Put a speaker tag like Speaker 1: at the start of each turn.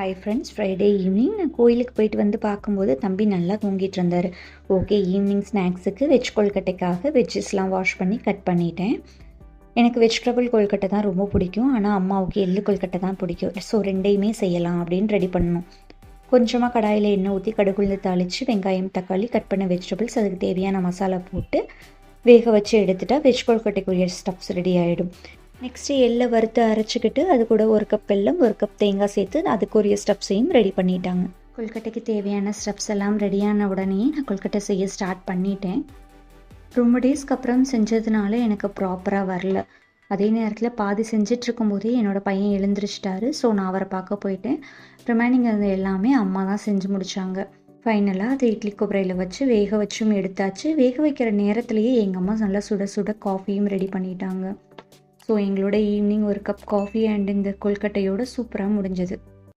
Speaker 1: Hi friends, Friday evening நான் கோயிலுக்கு போயிட்டு வந்து பார்க்கும்போது தம்பி நல்லா தூங்கிட்டு இருந்தார். ஓகே, ஈவினிங் ஸ்நாக்ஸுக்கு வெஜ் கொழுக்கட்டைக்காக வெஜ்ஜஸ்லாம் வாஷ் பண்ணி கட் பண்ணிட்டேன். எனக்கு வெஜிடபிள் கொழுக்கட்டை தான் ரொம்ப பிடிக்கும், ஆனால் அம்மாவுக்கு எள்ளு கொழுக்கட்டை தான் பிடிக்கும். ஸோ ரெண்டையுமே செய்யலாம் அப்படின்னு ரெடி பண்ணணும். கொஞ்சமாக கடாயில் எண்ணெய் ஊற்றி கடுகுள்ள தாளித்து வெங்காயம் தக்காளி கட் பண்ண வெஜிடபிள்ஸ் அதுக்கு தேவையான மசாலா போட்டு வேக வச்சு எடுத்துட்டா வெஜ் கொழுக்கட்டைக்குரிய ஸ்டப்ஸ் ரெடி ஆகிடும். நெக்ஸ்ட்டு எள்ளை வறுத்து அரைச்சிக்கிட்டு அது கூட 1 கப் வெல்லம் 1 கப் தேங்காய் சேர்த்து அதுக்குரிய ஸ்டெப்ஸையும் ரெடி பண்ணிட்டாங்க. கொழுக்கட்டைக்கு தேவையான ஸ்டெப்ஸ் எல்லாம் ரெடியான உடனே நான் கொழுக்கட்டை செய்ய ஸ்டார்ட் பண்ணிட்டேன். ரொம்ப டேஸ்க்கு அப்புறம் செஞ்சதுனால எனக்கு ப்ராப்பராக வரல. அதே நேரத்தில் பாதி செஞ்சிட்ருக்கும்போதே என்னோடய பையன் எழுந்திரிச்சிட்டாரு. ஸோ நான் அவரை பார்க்க போயிட்டேன். ரிமைனிங் அது எல்லாமே அம்மா தான் செஞ்சு முடித்தாங்க. ஃபைனலாக அது இட்லி கொப்பரையில் வச்சு வேக வச்சும் எடுத்தாச்சு. வேக வைக்கிற நேரத்துலையே எங்கள் அம்மா நல்லா சுட சுட காஃபியும் ரெடி பண்ணிட்டாங்க. ஸோ எங்களோட ஈவினிங் 1 கப் காஃபி அண்ட் இந்த கொழுக்கட்டையோட சூப்பராக முடிஞ்சது.